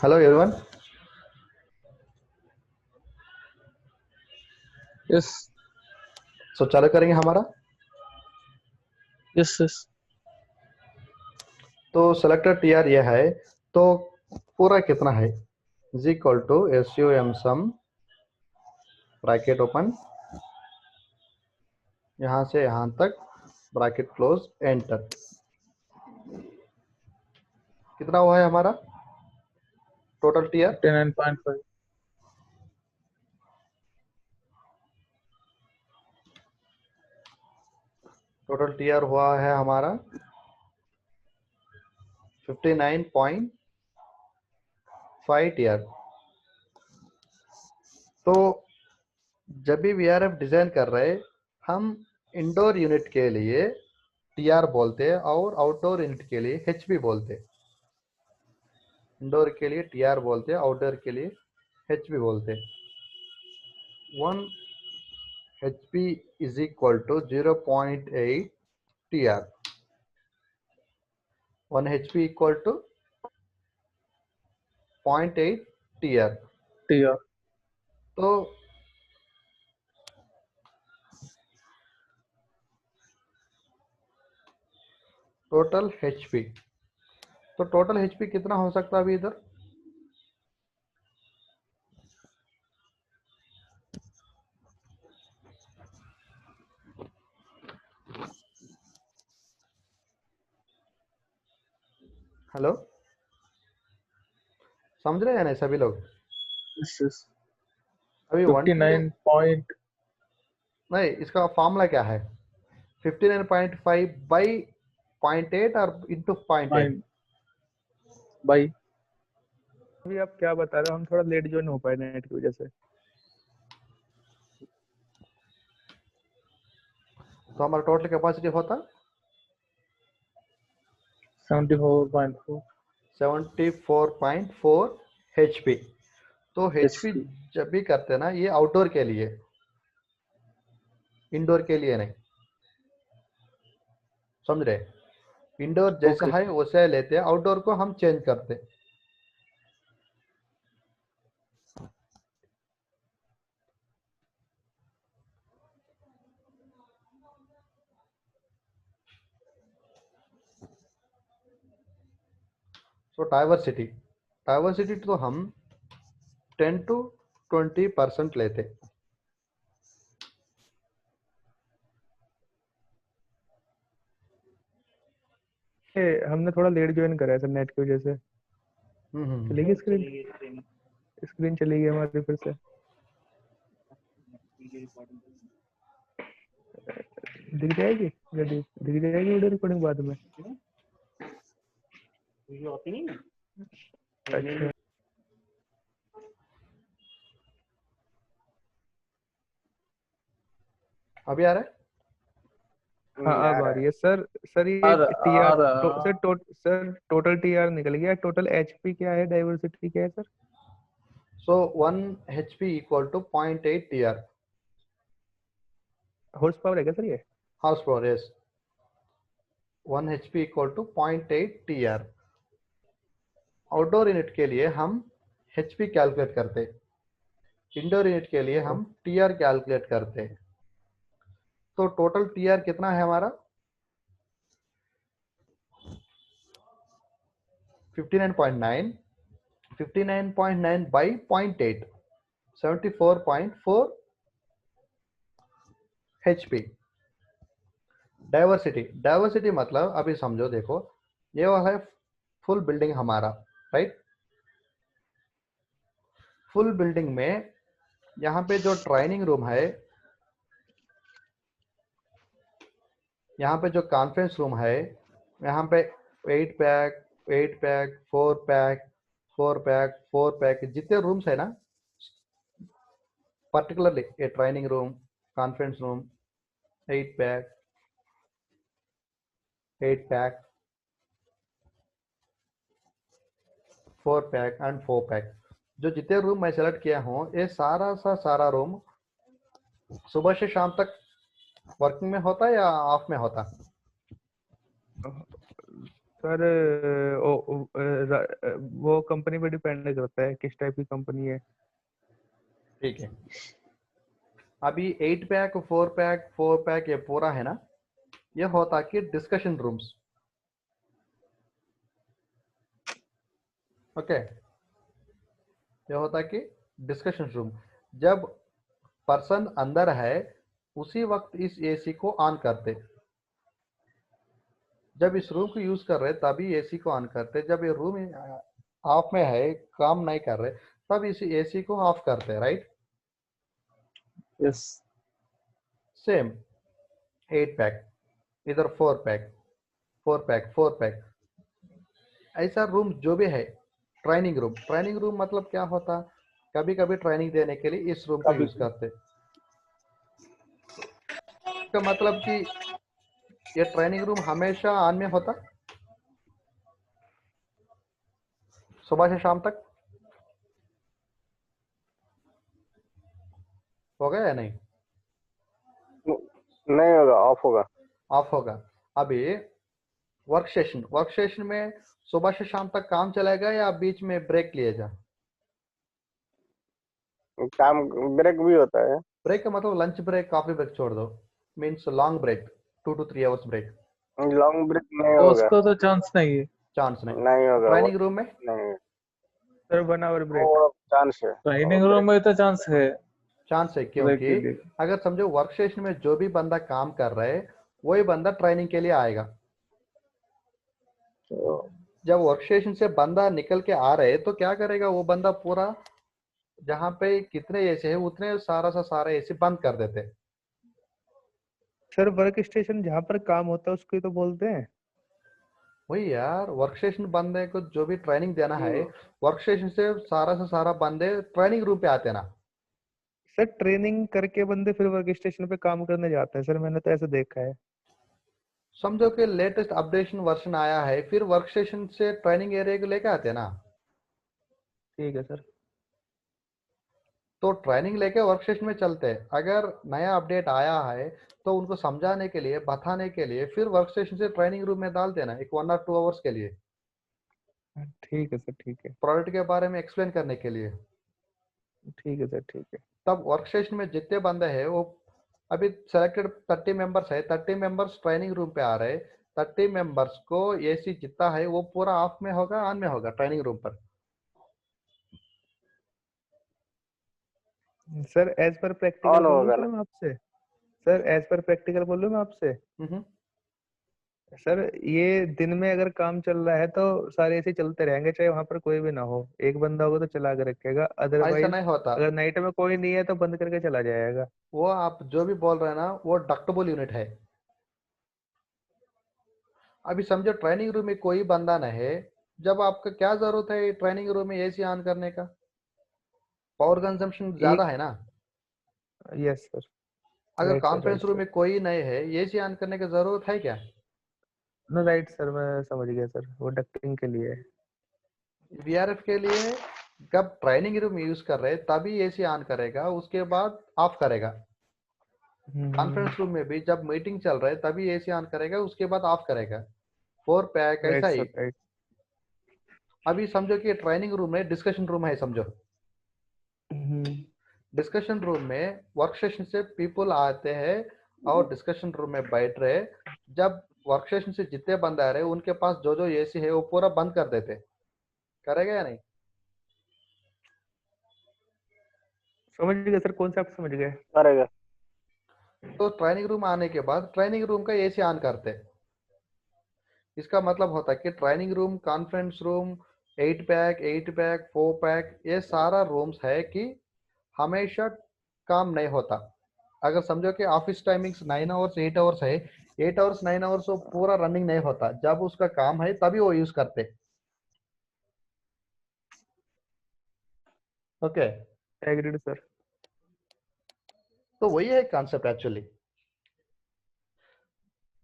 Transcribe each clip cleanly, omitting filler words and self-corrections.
Hello everyone. Yes. सो चालू करेंगे हमारा। Yes yes. तो सेलेक्टर टी आर ये है, तो पूरा कितना है is equal to S U M sum bracket open, यहाँ से यहाँ तक ब्रैकेट क्लोज एंटर। कितना हुआ है हमारा total T R? 59.5। Total T R हुआ है हमारा 59.5 टी आर। तो जब भी वीआरएफ डिजाइन कर रहे, हम इंडोर यूनिट के लिए टीआर बोलते हैं और आउटडोर यूनिट के लिए एचपी बोलते हैं। इंडोर के लिए टीआर बोलते हैं, आउटडोर के लिए एचपी बोलते हैं। 1 HP is equal to 0.8 TR. 1 HP equal to 0.8 TR. TR. तो टोटल HP, तो टोटल HP कितना हो सकता है अभी इधर? हेलो, समझ रहे हैं ना सभी लोग? Yes yes. अभी 1 TR 59 पॉइंट नहीं, इसका फॉर्मूला क्या है? 59.5 बाई 0.8 और इंटू 0.8। 9 बाई। अभी आप क्या बता रहे हो? हम थोड़ा लेट ज्वाइन हो पाए नेट की वजह से। तो हमारा टोटल कैपेसिटी होता 74.4 74.4 HP। तो HP एचपी। जब भी करते हैं ना, ये आउटडोर के लिए, इंडोर के लिए नहीं। समझ रहे? इंडोर जैसा ओके। है वैसे लेते हैं, आउटडोर को हम चेंज करते हैं। सो डाइवर्सिटी, डाइवर्सिटी तो हम 10 to 20% लेते। हमने थोड़ा लेट ज्वाइन करा है सर नेट की वजह से। हम्म। चलेगी स्क्रीन? स्क्रीन चलेगी हमारी फिर से? दिख जाएगी या दिख जाएगी वीडियो रिकॉर्डिंग बाद में? अच्छा। अभी आ रहा है? हाँ अब आ रही है सर। सर ये टीआर सर टोटल टीआर निकल गया। टोटल एचपी क्या है, डाइवर्सिटी क्या है sir? So 1 HP equal to 0.8 TR। Horse power है क्या सर ये? House power, yes. 1 HP equal to 0.8 TR। Outdoor unit के लिए हम HP कैलकुलेट करते हैं, इंडोर यूनिट के लिए हम TR कैलकुलेट करते हैं। तो टोटल TR कितना है हमारा? 59.9। 59.9 बाई 0.8, 74.4 HP। डाइवर्सिटी, डाइवर्सिटी मतलब अभी समझो, देखो ये वाला है फुल बिल्डिंग हमारा, राइट? फुल बिल्डिंग में यहाँ पे जो ट्रेनिंग रूम है, यहाँ पे जो कॉन्फ्रेंस रूम है, यहाँ पे 8 pack 8 pack 4 pack 4 pack 4 pack जितने रूम्स है ना, पर्टिकुलरली ये training room, conference room, 8 pack 8 pack 4 pack and 4 pack, जो जितने रूम मैं सेलेक्ट किया हूँ, ये सारा रूम सुबह से शाम तक वर्किंग में होता है या ऑफ में होता? सर वो कंपनी पे डिपेंड करता है किस टाइप की कंपनी है। ठीक है, अभी 8 पैक 4 पैक ये पूरा है ना, ये होता कि डिस्कशन रूम्स। ओके, ये होता कि डिस्कशन रूम, जब पर्सन अंदर है उसी वक्त इस एसी को ऑन करते, जब इस रूम को यूज कर रहे तभी एसी को ऑन करते, जब ये रूम ऑफ में है काम नहीं कर रहे तब इस एसी को ऑफ करते, राइट। यस। सेम 8 पैक, इधर 4 पैक 4 पैक, ऐसा रूम जो भी है। ट्रेनिंग रूम मतलब क्या होता, कभी कभी ट्रेनिंग देने के लिए इस रूम को कभी यूज करते। इसका मतलब कि ये ट्रेनिंग रूम हमेशा ऑन में होता, सुबह से शाम तक होगा या नहीं? नहीं होगा, ऑफ होगा। ऑफ होगा। अभी वर्क स्टेशन में सुबह से शाम तक काम चलेगा या बीच में ब्रेक लिए जा? काम ब्रेक भी होता है। ब्रेक का मतलब लंच ब्रेक, कॉफी ब्रेक छोड़ दो, means long break, 2 to 3 hours break. Long break नहीं होगा, उसका तो चांस नहीं है। चांस नहीं। नहीं होगा। ट्रेनिंग रूम में नहीं, सर 1 आवर ब्रेक। वो चांस है। ट्रेनिंग रूम में तो चांस है चांस है, ब्रेक क्योंकि के लिए। अगर समझो वर्क स्टेशन में जो भी बंदा काम कर रहा है वही बंदा ट्रेनिंग के लिए आएगा। तो जब वर्क स्टेशन से बंदा निकल के आ रहे तो क्या करेगा वो बंदा, पूरा जहाँ पे कितने एसी है उतने सारा सा सारा एसी बंद कर देते। सर वर्क स्टेशन जहाँ पर काम होता है उसको ही तो बोलते हैं। वही यार, वर्क स्टेशन बंदे को जो भी ट्रेनिंग देना है, वर्क स्टेशन से सारा बंदे ट्रेनिंग रूम पे आते हैं ना। सर ट्रेनिंग करके बंदे फिर वर्क स्टेशन पे काम करने जाते हैं सर, मैंने तो ऐसा देखा है। समझो कि लेटेस्ट अपडेशन वर्जन आया है, फिर वर्क स्टेशन से ट्रेनिंग एरिया को लेके आते हैं ना। ठीक है सर। तो ट्रेनिंग लेके वर्क स्टेशन में चलते हैं, अगर नया अपडेट आया है तो उनको समझाने के लिए, बताने के लिए फिर वर्क स्टेशन से ट्रेनिंग रूम में डाल देना, एक 1 or 2 आवर्स के लिए, ठीक है सर, ठीक है। प्रोडक्ट के बारे में एक्सप्लेन करने के लिए। ठीक है सर, ठीक है। तब वर्क स्टेशन में जितने बंदे हैं वो, अभी सेलेक्टेड 30 मेंबर्स है, 30 मेंबर्स ट्रेनिंग रूम पे आ रहे, 30 मेंबर्स को एसी जितना है वो पूरा ऑफ में होगा, ऑन में होगा ट्रेनिंग रूम पर। सर एज पर प्रैक्टिकल ऑन बोल होगा सर ना। मैं आपसे, सर एज पर प्रैक्टिकल बोल मैं आपसे। सर ये दिन में अगर काम चल रहा है तो सारे ऐसे चलते रहेंगे, चाहे वहां पर कोई भी ना हो, एक बंदा होगा तो चला के रखेगा, ऐसा अदरवाइज नहीं होता, अगर नाइट में कोई नहीं है तो बंद करके चला जाएगा। वो आप जो भी बोल रहे हैं ना वो डक्टेबल यूनिट है। अभी समझो ट्रेनिंग रूम में कोई बंदा नहीं है, जब आपका क्या जरूरत है ट्रेनिंग रूम में एसी ऑन करने का? पावर कंजम्पशन ज्यादा एक, है ना। Yes sir. अगर right sir, conference right room sir. में कोई नहीं है, एसी ऑन करने की जरूरत है क्या? नो राइट सर, मैं समझ गया सर, वो डक्टिंग के लिए है। वीआरएफ के लिए जब ट्रेनिंग रूम यूज कर रहे तभी एसी ऑन करेगा, उसके बाद ऑफ करेगा। कॉन्फ्रेंस रूम में भी जब मीटिंग चल रहा है तभी एसी ऑन करेगा, उसके बाद ऑफ करेगा। 4 पैक राइट ऐसा सर, ही। राइट। अभी समझो कि ट्रेनिंग रूम है, डिस्कशन रूम है समझो। डिस्कशन रूम में वर्क स्टेशन से पीपल आते हैं और डिस्कशन रूम में बैठ रहे, जब वर्क स्टेशन से जितने बंदे आ रहे उनके पास जो जो एसी है वो पूरा बंद कर देते, करेगा या नहीं? समझ गए सर, कॉन्सेप्ट समझ गए। करेगा। तो ट्रेनिंग रूम आने के बाद ट्रेनिंग रूम का एसी ऑन करते, इसका मतलब होता है कि training room, conference room, 8 pack 4 pack, ये सारा रूम्स है कि हमेशा काम नहीं होता। अगर समझो कि ऑफिस टाइमिंग्स 9 आवर्स 8 आवर्स है, 8 आवर्स 9 आवर्स वो पूरा रनिंग नहीं होता, जब उसका काम है तभी वो यूज करते। Okay, agreed sir. तो वही है concept actually,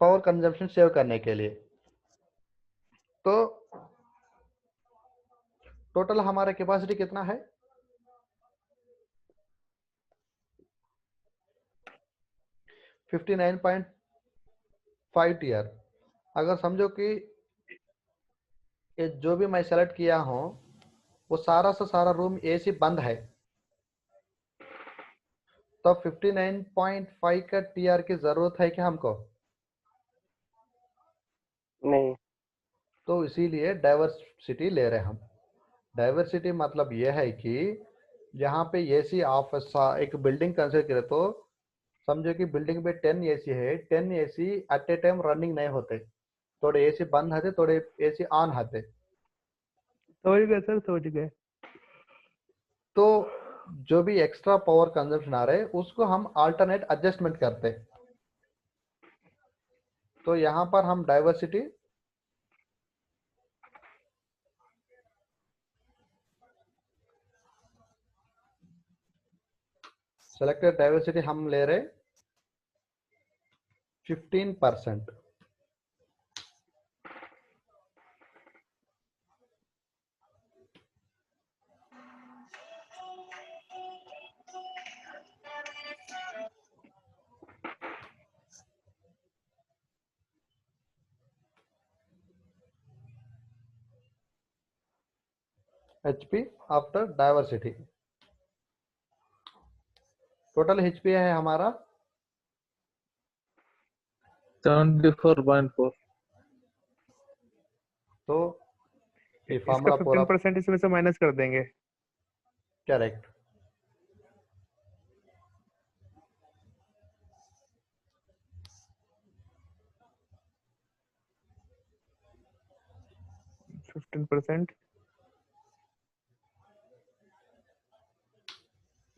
power consumption save करने के लिए। तो टोटल हमारा कैपेसिटी कितना है? 59.5 टीआर। अगर समझो कि ये जो भी मैं सेलेक्ट किया हूँ वो सारा से सारा रूम एसी बंद है, तो 59.5 का टीआर की जरूरत है क्या हमको? नहीं। तो इसीलिए डाइवर्सिटी ले रहे हैं हम। डाइवर्सिटी मतलब यह है कि यहाँ पे एसी ऑफ एक बिल्डिंग कंसिडर करें तो समझो कि बिल्डिंग में 10 एसी है, 10 AC at a time running नहीं होते, थोड़े एसी बंद होते, थोड़े एसी ऑन होते। समझ गए सर, समझ गए। तो जो भी एक्स्ट्रा पावर कंजम्पशन आ रहा है उसको हम अल्टरनेट एडजस्टमेंट करते हैं। तो यहाँ पर हम डाइवर्सिटी सेलेक्टेड डाइवर्सिटी हम ले रहे 15%। HP after diversity, total HP है हमारा 74.4। तो ये इसका फार्मूला पूरा 15% इसमें से माइनस कर देंगे। करेक्ट। %15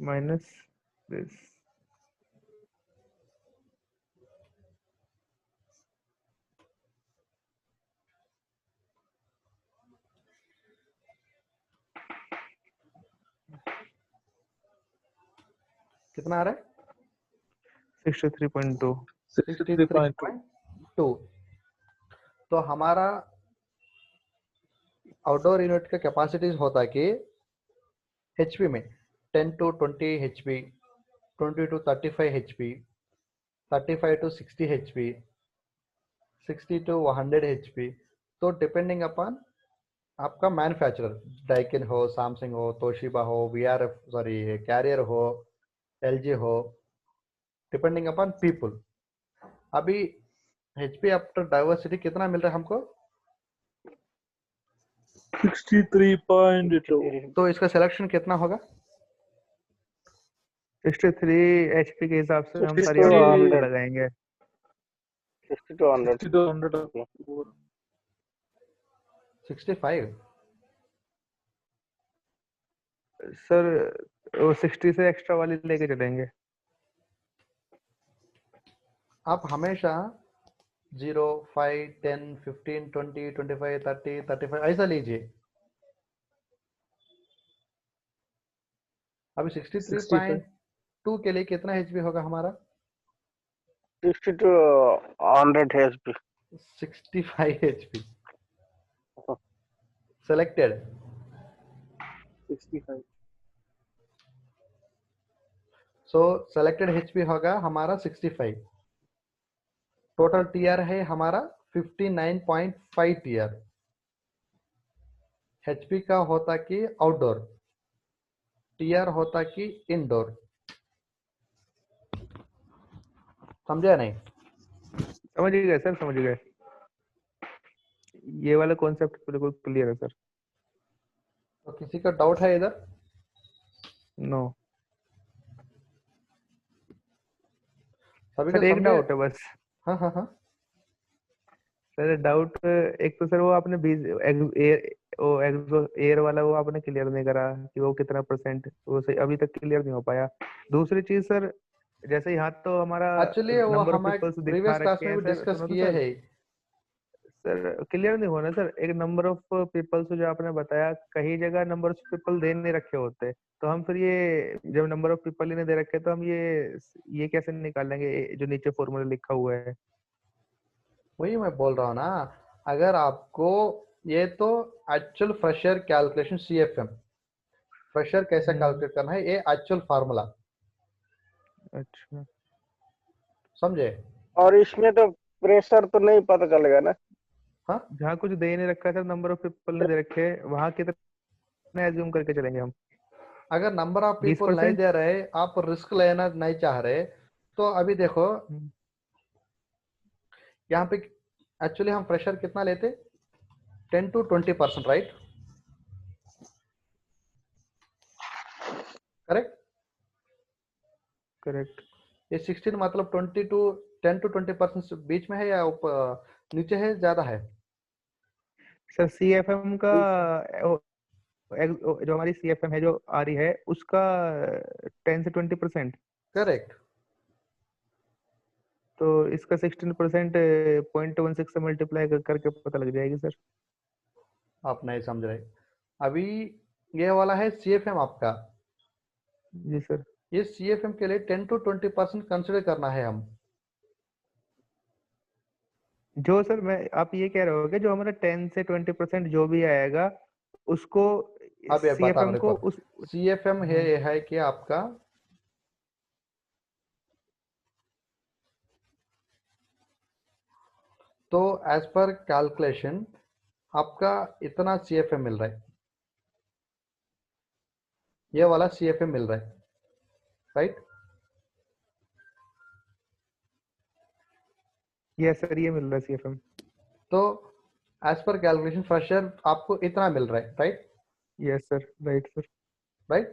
minus this. कितना आ रहा है? 63.2। 63.2। तो हमारा आउटडोर यूनिट का कैपेसिटीज होता है कि HP में 10 to 20 HP, 20 to 35 HP, 35 to 60 HP, 60 to 100 HP। तो डिपेंडिंग अपॉन आपका मैन्युफैक्चरर, डाइकिन हो, सैमसंग हो, तोशिबा हो, VRF सॉरी कैरियर हो, LG हो, डिपेंडिंग अपॉन पीपल। अभी HP आफ्टर डाइवर्सिटी कितना मिल रहा है हमको? 63.2। तो इसका सिलेक्शन कितना होगा? 63 HP के हिसाब से हम सारी 62 ऑप्शन 100। लगाएंगे। 62 100। 6200। 65। सर वो 60 से एक्स्ट्रा वाली लेके चलेंगे। आप हमेशा 0, 5, 10, 15, 20, 25, 30, 35 ऐसा लीजिए। अभी 63.2 के लिए कितना HP होगा हमारा? 62 100 HP। 65 HP selected. 65। सो सेलेक्टेड HP होगा हमारा 65। टोटल TR है हमारा 59.5 TR। HP का होता कि आउटडोर, TR होता कि इनडोर। समझा नहीं? समझ गए सर, समझ गए। ये वाला कॉन्सेप्ट बिल्कुल क्लियर है सर। तो किसी का डाउट है इधर? नो सभी सर, का एक समझे? डाउट है बस। हाँ हाँ हाँ। सर डाउट एक तो सर वो आपने एयर वाला वो आपने क्लियर नहीं करा कि वो कितना परसेंट, वो सही अभी तक क्लियर नहीं हो पाया। दूसरी चीज सर, जैसे यहाँ तो हमारा एक्चुअली वो नंबर ऑफ हम पीपल्स दिखा प्रीवियस क्लास रखे में हैं भी सर। डिस्कस सुनो तो किए सर, हैं। सर क्लियर नहीं होना सर। एक नंबर ऑफ पीपल्स जो आपने बताया, कई जगह नंबर ऑफ पीपल दे नहीं रखे होते, तो हम फिर ये जब नंबर ऑफ पीपल ही नहीं दे रखे तो हम ये कैसे निकालेंगे जो नीचे फॉर्मूला लिखा हुआ है? वही मैं बोल रहा हूँ ना, अगर आपको ये तो actual fresher calculation CFM, fresher कैसे कैलकुलेट करना है, ये एक्चुअल फार्मूला। अच्छा समझे? और इसमें तो प्रेशर तो नहीं पता चलेगा ना। हाँ जहाँ कुछ दे नहीं रखा है सर, नंबर ऑफ पीपल ने दे रखे हैं, वहाँ कितना एज्यूम करके चलेंगे हम? अगर नंबर ऑफ पीपल नहीं 20%? दे रहे, आप रिस्क लेना नहीं चाह रहे, तो अभी देखो यहाँ पे एक्चुअली हम फ्रेशर कितना लेते, 10 to 20%, राइट? करेक्ट। करेक्ट। ये 16 मतलब 10 to 20% बीच में है या नीचे है, ज्यादा है? सर CFM का जो हमारी CFM है जो आ रही है उसका 10 से 20%, करेक्ट। तो इसका 16% 0.16 से मल्टीप्लाई करके पता लग जाएगी सर। आप नहीं समझ रहे। अभी ये वाला है CFM आपका, जी सर। ये CFM के लिए 10 to 20% कंसिडर करना है हम। जो सर मैं आप ये कह रहे हो कि जो हमारा 10 से 20% जो भी आएगा उसको अब ये बता रहा CFM को देखो, उस CFM है कि आपका तो एज पर कैलकुलेशन आपका इतना CFM मिल रहा है, ये वाला CFM मिल रहा है, राइट? यस सर, ये मिल रहा है CFM। तो एज पर कैलकुलेशन फ्रेशर आपको इतना मिल रहा है, right? Yes sir, right sir, right.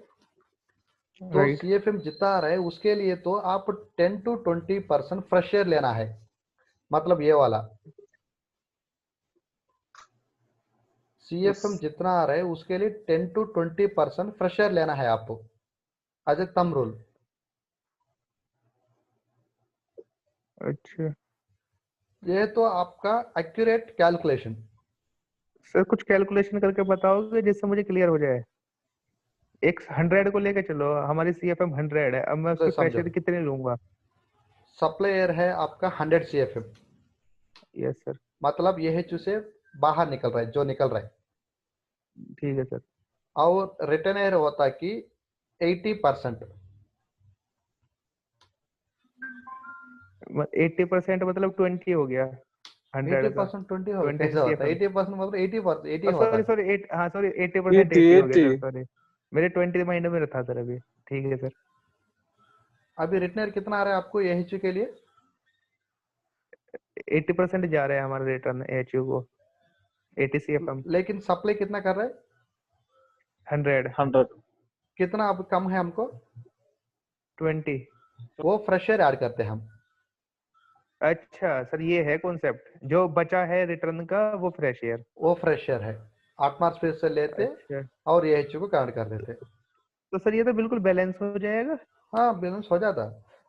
तो राइट। CFM जितना आ रहा है उसके लिए तो आप 10 to 20% फ्रेशर लेना है, मतलब ये वाला CFM जितना आ रहा है उसके लिए 10 to 20% फ्रेशर लेना है आपको, एज ए थंब रूल। अच्छा ये तो आपका एक्यूरेट कैलकुलेशन। सर, कुछ कैलकुलेशन करके बताओगे जिससे मुझे क्लियर हो जाए? एक 100 को लेके चलो, हमारी CFM 100 है, अब मैं उसकी समझो, फ्रेशर कितने लूंगा? सप्लायर है आपका 100 CFM, यस सर। मतलब ये है से बाहर निकल रहा है, जो निकल रहा है। ठीक है सर। और रिटर्न एयर होता कि 80%। 80% मतलब 20 हो गया 100 का। 80% 20 होगा, 20 कैसे होता है? CFM। 80% मतलब 80%, 80 होता सॉरी है। सॉरी, 8, हाँ सॉरी, 80% 80 80 हो गया 80 सर, सॉरी। मेरे 20 माइंड में था सर अभी। ठीक है सर। अभी रिटर्न एयर कितना आ रहा है आपको AHU के लिए? 80% जा रहा है हमारा रिटर्न AHU को, 80 CFM। लेकिन सप्लाई कितना कर रहा है? 100। 100 कितना अब कम है हमको? 20। वो फ्रेशर ऐड करते हैं हम। अच्छा सर, ये है कॉन्सेप्ट, जो बचा है रिटर्न का वो फ्रेश एयर। वो फ्रेशर है, एटमॉस्फेयर से लेते अच्छा, और AHU को कनेक्ट कर देते। तो सर ये तो बिल्कुल बैलेंस हो जाएगा। हाँ, बैलेंस हो जाता।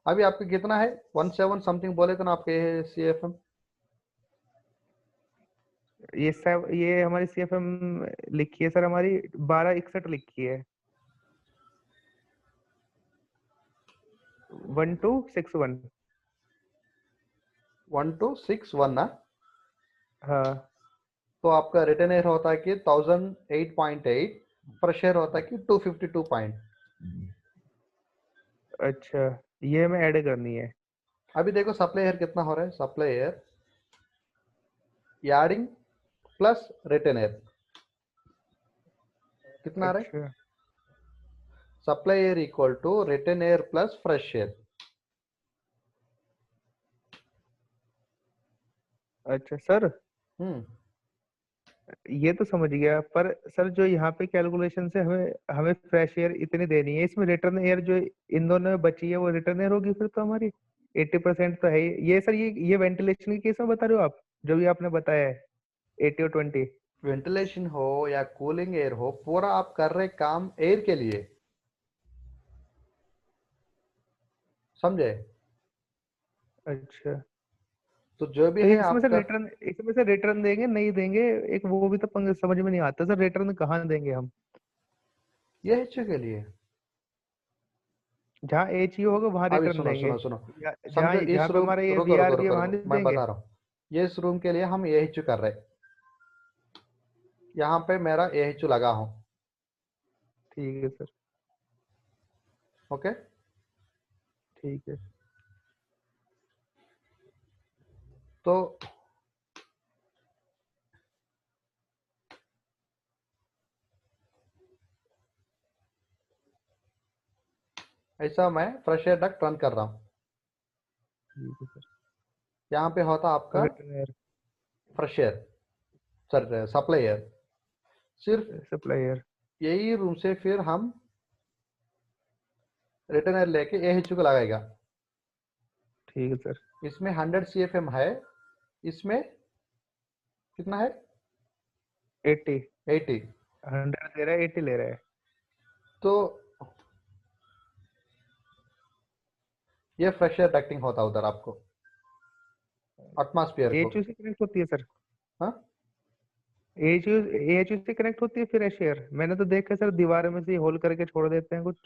अभी आपका कितना है? 17 समथिंग बोले तो ना आपके CFM। ये हमारी CFM लिखी है सर, हमारी 1261 लिखी है, 1261। 1261 ना? हाँ। तो आपका रिटर्न एयर होता है कि 1008.8, फ्रेशर होता है कि 252 पॉइंट। अच्छा, ये हमें ऐड करनी है। अभी देखो सप्लाई एयर कितना हो रहा है, supply air yarding plus return air कितना आ रहा है? अच्छा supply air equal to return air plus fresh air. अच्छा सर, हम्म ये तो समझ गया, पर सर जो यहाँ पे कैलकुलेशन से हमें हमें फ्रेश एयर इतनी देनी है, इसमें रिटर्न एयर जो इन दोनों में बची है वो रिटर्न एयर होगी फिर तो हमारी। 80% तो है ही ये सर, ये वेंटिलेशन के केस में बता रहे हो आप, जो भी आपने बताया है 80 और 20। वेंटिलेशन हो या कूलिंग एयर हो, पूरा आप कर रहे काम एयर के लिए, समझे? अच्छा, तो जो भी तो है इसमें से आपका, रिटर्न इसमें से रिटर्न देंगे नहीं देंगे, एक वो भी तो समझ में नहीं आता सर, रिटर्न कहाँ देंगे हम? ये है के लिए। जहाँ HU होगा वहां अभी रिटर्न सुनो देंगे, सुनो सुनो, जहाँ समझो जहाँ इस पे रूम, हमारा ये रुको रुको VRV है रुको वहां रुको, नहीं मैं देंगे। बता रहा हूँ। ये इस रूम के लिए हम AHU कर रहे, यहाँ पे मेरा AHU लगा हूँ, ठीक है सर। ओके? ठीक है। तो ऐसा मैं फ्रेश एयर डक्ट रन कर रहा हूँ। ठीक है सर। यहाँ पे होता आपका return air, fresh air, sir supply air. सिर्फ सप्लाई एयर। यही रूम से फिर हम रिटर्न एयर लेके AHU को लगाएगा। ठीक है सर। इसमें 100 CFM है, इसमें कितना है? 80, 80। 100 दे रहा है, 80 ले रहा है। तो ये फ्रेश एयर डक्टिंग होता उधर आपको एटमॉस्फेयर को। AHU से कनेक्ट होती है सर? हाँ, AHU से कनेक्ट होती है फ्रेश एयर? मैंने तो देखा सर दीवार में से होल करके छोड़ देते हैं कुछ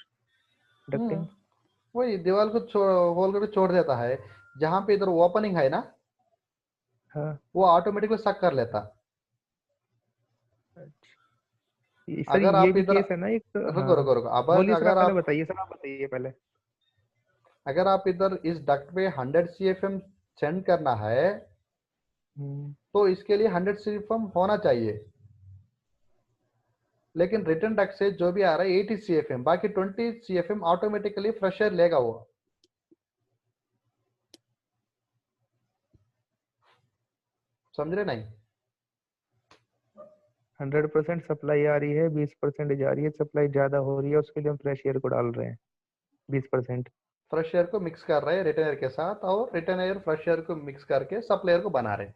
डक्टिंग। वही दीवार को होल करके छोड़ देता है। जहाँ पे इधर ओपनिंग है ना, हाँ। वो ऑटोमेटिकली सक कर लेता। सर अगर ये आप भी इधर केस है ना एक? रुको हाँ रुको रुको, अब बोलिए सर, आप अगर पहले आप बताइए सर, आप बताइए पहले। अगर आप इधर इस डक्ट पे 100 CFM सेंड करना है, तो इसके लिए 100 CFM होना चाहिए। लेकिन रिटर्न डक्ट से जो भी आ रहा है 80 CFM, बाकी 20 CFM ऑटोमेटिकली फ्रेश एयर लेगा वो। समझ रहे नहीं? 100% सप्लाई आ रही है, 20% जा रही है, सप्लाई ज्यादा हो रही है, उसके लिए हम फ्रेश एयर को डाल रहे हैं 20%। फ्रेश एयर को मिक्स कर रहे हैं रिटर्न एयर के साथ, और रिटर्न एयर फ्रेश एयर को मिक्स करके सप्लायर को बना रहे हैं।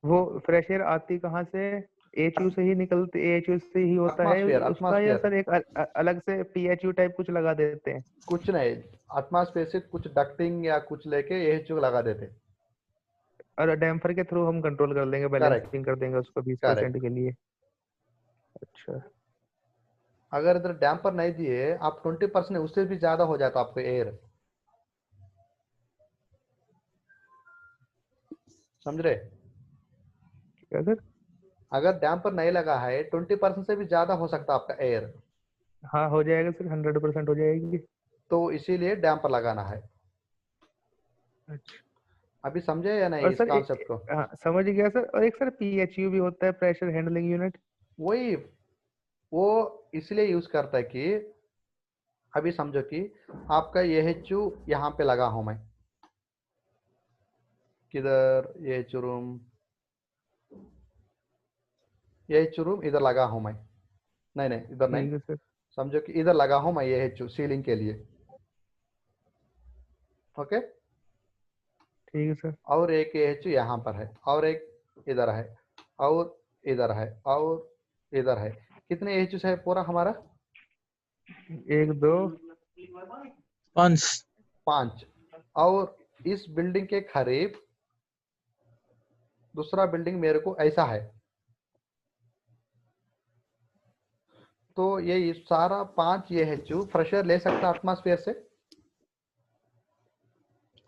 वो फ्रेश एयर आती कहाँ से? AHU से ही निकलती, AHU से ही होता है एटमॉस्फेयर उसका, या एटमॉस्फेयर सर एक अलग से PHU टाइप कुछ लगा देते हैं? कुछ नहीं, एटमॉस्फेयर से कुछ डक्टिंग या कुछ लेके AHU लगा देते। और डैम्पर के थ्रू हम कंट्रोल कर लेंगे, करेक्ट बैलेंसिंग कर देंगे उसको 20% करेक्ट। के लिए। अच्छा। अगर इधर डैम्पर नहीं दिए आप 20%, उससे भी ज्यादा हो जाता आपको एयर। समझ रहे? क्या सर? अगर डैम्पर नहीं लगा है 20% से भी ज्यादा हो सकता आपका एयर। हाँ हो जाएगा सर, 100% हो जाएगी। तो इसीलिए डैम्पर लगाना है। अच्छा। अभी समझे या नहीं और इस सर कॉन्सेप्ट को? हाँ समझ गया सर। और एक सर PHU भी होता है, प्रेशर हैंडलिंग यूनिट। वही वो इसलिए यूज करता है कि अभी समझो कि आपका AHU यहाँ पे लगा हूं मैं, किधर AHU रूम, AHU रूम इधर लगा हूं मैं। नहीं नहीं इधर नहीं, ठीक है सर। समझो कि इधर लगा हूं मैं AHU सीलिंग के लिए। ओके। ठीक है सर। और एक AHU यहाँ पर है, और एक इधर है, और इधर है, और इधर है। कितने AHUs है पूरा हमारा? 1 2 5। 5। और इस बिल्डिंग के करीब दूसरा बिल्डिंग मेरे को ऐसा है। तो ये सारा 5 AHU फ्रेशर ले सकता एटमॉस्फेयर से?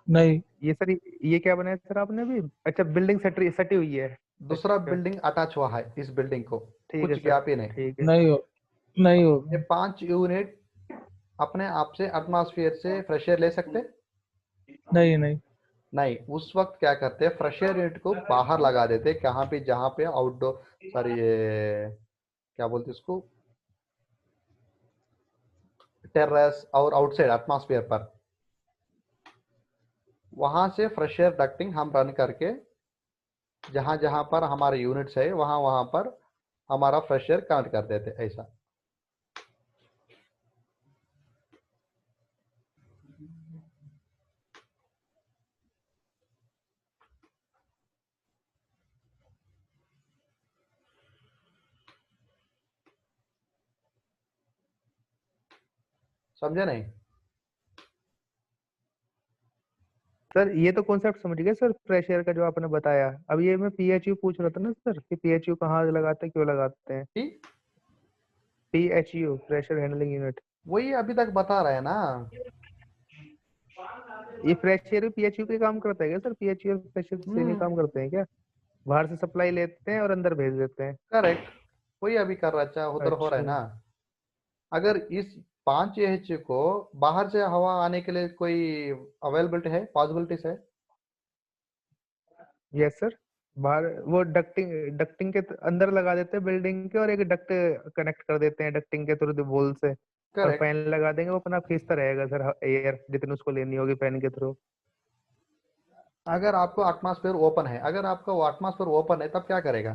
नहीं। ये सर ये क्या बनाया सर आपने अभी? अच्छा, बिल्डिंग सटी सटी हुई है। दूसरा अच्छा बिल्डिंग अटैच हुआ है इस बिल्डिंग को, ठीक है कुछ सर। गैप ही नहीं। ठीक है। नहीं हो नहीं ये होगा। 5 यूनिट अपने आप से एटमॉस्फेयर से फ्रेश एयर ले सकते? नहीं नहीं। नहीं, उस वक्त क्या करते हैं, फ्रेश एयर यूनिट को बाहर लगा देते, कहाँ पे, जहाँ पे आउटडोर, सॉरी ये क्या बोलते इसको, टेरेस और आउटसाइड एटमॉस्फेयर पर। वहां से फ्रेश एयर डक्टिंग हम रन करके जहां जहां पर हमारे यूनिट्स है वहां वहां पर हमारा फ्रेश एयर कनेक्ट कर देते, ऐसा। समझे नहीं? सर ये तो कॉन्सेप्ट समझ गए सर, फ्रेश एयर का जो आपने बताया। अब ये मैं PHU पूछ रहा था ना सर, कि PHU कहाँ लगाते हैं, क्यों लगाते हैं? ठीक, PHU प्रेशर हैंडलिंग यूनिट। वही अभी तक बता रहे हैं ना। ये फ्रेश एयर PHU पे काम करता है क्या सर? PHU और प्रेशर सेम ही काम करते हैं क्या? बाहर से सप्लाई लेते हैं और अंदर भेज देते हैं? करेक्ट, वही अभी कर रहा है, चाहे उधर हो रहा है अच्छा। ना। अगर इस 5 AHU को बाहर से हवा आने के लिए कोई अवेलेबिलिटी है, पॉसिबिलिटीज है? Yes sir. बाहर वो डक्टिंग डक्टिंग के अंदर लगा देते हैं बिल्डिंग के, और एक डक्ट कनेक्ट कर देते हैं डक्टिंग के थ्रू वॉल से। और करेक्ट। फैन लगा देंगे वो अपना खींचता रहेगा सर, एयर जितनी उसको लेनी होगी फैन के थ्रू। अगर आपको एटमॉस्फेयर ओपन है, अगर आपका वो एटमॉस्फेयर ओपन है तब क्या करेगा?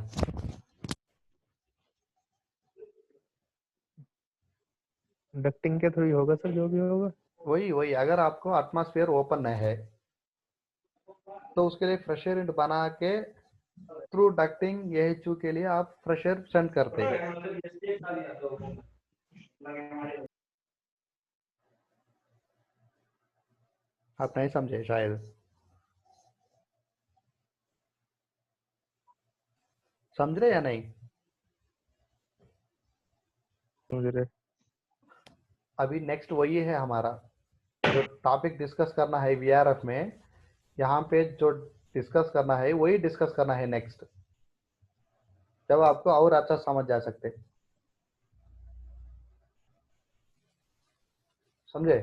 डक्टिंग के थ्रू ही होगा सर, जो भी होगा। वही वही, अगर आपको एटमॉस्फेयर ओपन है तो उसके लिए फ्रेश एयर बना के थ्रू डक्टिंग AHU के लिए आप फ्रेश एयर सेंड करते हैं। आप नहीं समझे शायद, समझ रहे या नहीं? समझ रहे। अभी नेक्स्ट वही है हमारा जो टॉपिक डिस्कस करना है VRF में। यहाँ पे जो डिस्कस करना है वही डिस्कस करना है नेक्स्ट, जब आपको और अच्छा समझ जा सकते। समझे?